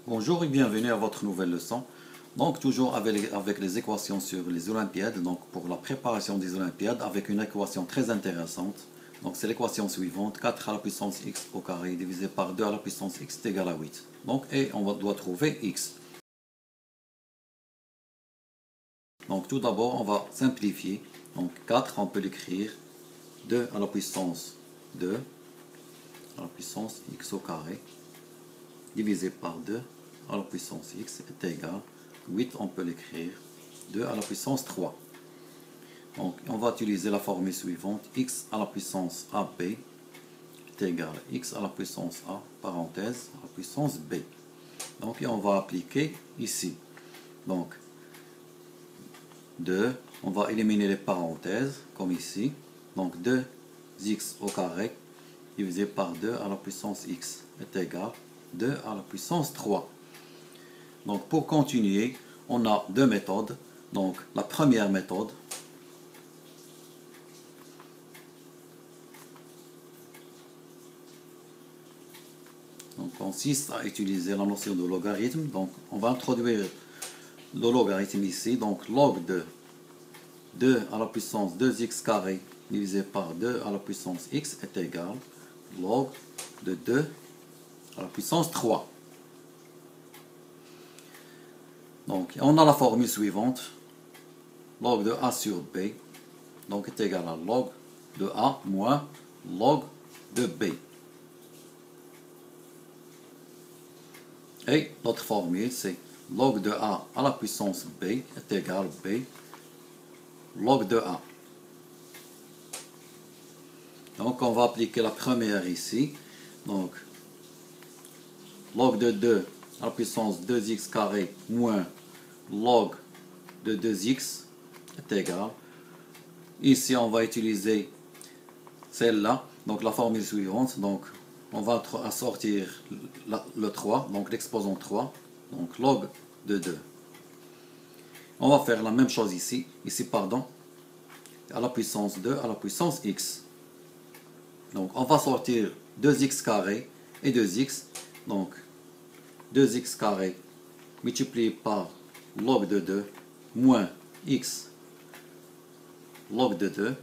Bonjour et bienvenue à votre nouvelle leçon. Donc toujours avec les équations sur les Olympiades, donc pour la préparation des Olympiades avec une équation très intéressante. Donc c'est l'équation suivante, 4 à la puissance x au carré divisé par 2 à la puissance x est égal à 8. Donc et doit trouver x. Donc tout d'abord on va simplifier. Donc 4 on peut l'écrire 2 à la puissance 2 à la puissance x au carré divisé par 2 à la puissance x est égal à 8, on peut l'écrire 2 à la puissance 3. Donc on va utiliser la formule suivante, x à la puissance ab est égal à x à la puissance a, parenthèse, à la puissance b. Donc et on va appliquer ici. Donc 2, on va éliminer les parenthèses, comme ici. Donc 2x au carré divisé par 2 à la puissance x est égal à 2 à la puissance 3. Donc pour continuer, on a deux méthodes. Donc la première méthode, consiste à utiliser la notion de logarithme. Donc on va introduire le logarithme ici. Donc log de 2 à la puissance 2x carré divisé par 2 à la puissance x est égal à log de 2 à la puissance 3. Donc on a la formule suivante, log de a sur b, donc est égal à log de a moins log de b. Et notre formule c'est log de a à la puissance b est égal à b log de a. Donc on va appliquer la première ici. Donc log de 2 à la puissance 2x carré moins log de 2x est égal. Ici on va utiliser celle-là, donc la formule suivante. Donc on va sortir le 3, donc l'exposant 3, donc log de 2. On va faire la même chose ici, pardon, à la puissance 2 à la puissance x. Donc on va sortir 2x carré et 2x, donc 2x carré multiplié par log de 2 moins x log de 2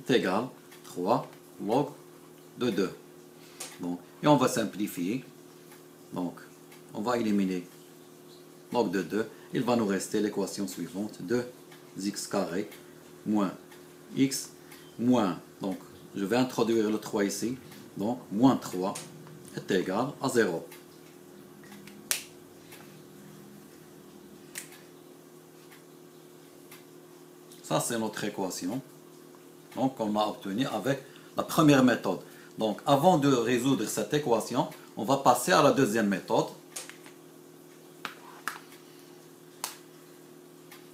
est égal à 3 log de 2. Donc, et on va simplifier. Donc, on va éliminer log de 2. Il va nous rester l'équation suivante, 2x carré moins x moins, donc je vais introduire le 3 ici, donc moins 3 est égal à 0. Ça, c'est notre équation. Donc, on a obtenu avec la première méthode. Donc, avant de résoudre cette équation, on va passer à la deuxième méthode.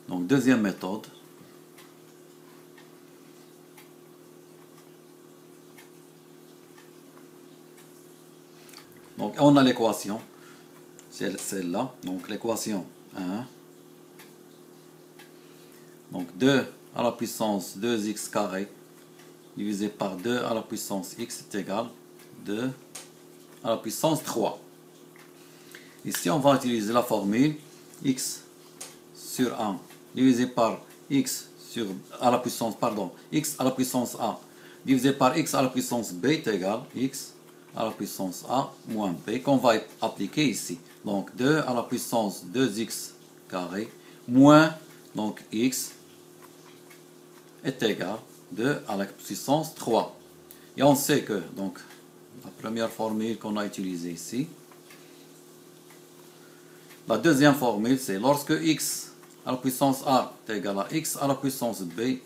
Donc, deuxième méthode. Donc, on a l'équation. C'est celle-là. Donc, l'équation 1. Donc 2 à la puissance 2x carré divisé par 2 à la puissance x est égal à 2 à la puissance 3. Ici, on va utiliser la formule x sur 1 divisé par x à la puissance, x à la puissance a divisé par x à la puissance b est égal à x à la puissance a moins b qu'on va appliquer ici. Donc 2 à la puissance 2x carré moins donc x est égal à 2 à la puissance 3. Et on sait que, donc, la première formule qu'on a utilisée ici, la deuxième formule, c'est lorsque x à la puissance a est égal à x à la puissance b,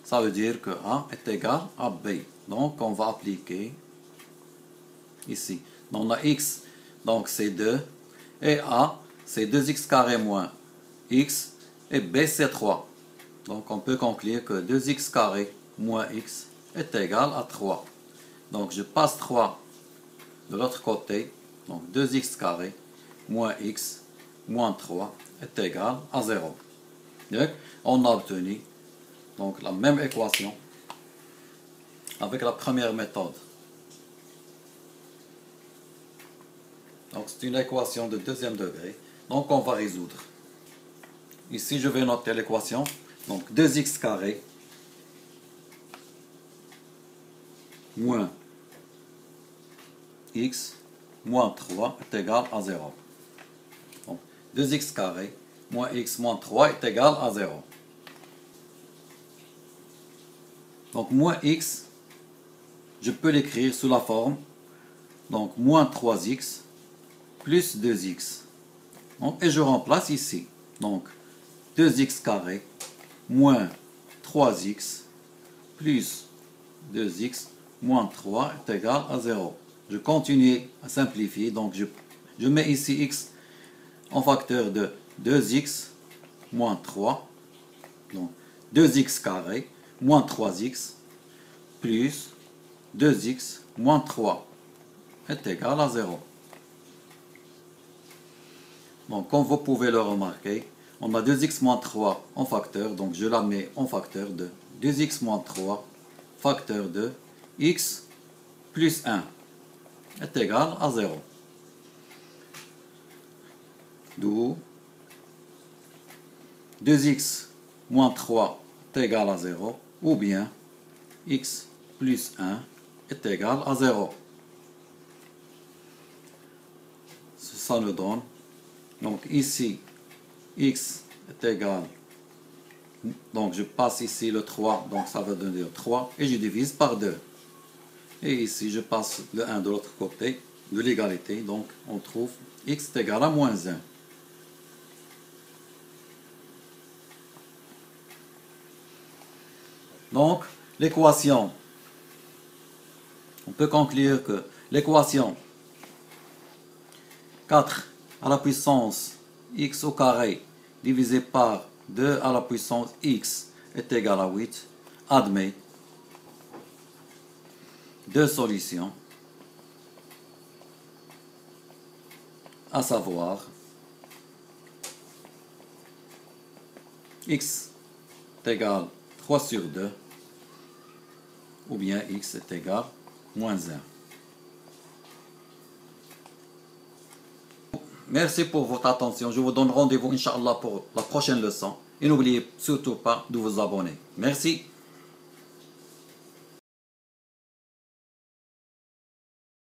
ça veut dire que a est égal à b. Donc, on va appliquer ici. Donc, on a x, donc c'est 2, et a, c'est 2x carré moins x, et b, c'est 3. Donc, on peut conclure que 2x carré moins x est égal à 3. Donc, je passe 3 de l'autre côté. Donc, 2x carré moins x moins 3 est égal à 0. Donc, on a obtenu donc, la même équation avec la première méthode. Donc c'est une équation de deuxième degré. Donc on va résoudre. Ici je vais noter l'équation. Donc 2x carré moins x moins 3 est égal à 0. Donc 2x carré moins x moins 3 est égal à 0. Donc moins x, je peux l'écrire sous la forme, donc moins 3x plus 2x. Donc, et je remplace ici. Donc 2x carré moins 3x plus 2x moins 3 est égal à 0. Je continue à simplifier, donc je mets ici x en facteur de 2x moins 3, donc 2x carré moins 3x plus 2x moins 3 est égal à 0. Donc comme vous pouvez le remarquer, on a 2x moins 3 en facteur, donc je la mets en facteur de 2x moins 3 facteur de x plus 1 est égal à 0. D'où 2x moins 3 est égal à 0, ou bien x plus 1 est égal à 0. Ça nous donne, donc ici, x est égal, donc je passe ici le 3, donc ça va donner 3, et je divise par 2. Et ici, je passe le 1 de l'autre côté de l'égalité, donc on trouve x est égal à moins 1. Donc, l'équation, on peut conclure que l'équation 4 à la puissance x au carré divisé par 2 à la puissance x est égal à 8 admet deux solutions, à savoir x est égal 3 sur 2 ou bien x est égal moins 1. Merci pour votre attention. Je vous donne rendez-vous, Inch'Allah, pour la prochaine leçon. Et n'oubliez surtout pas de vous abonner. Merci.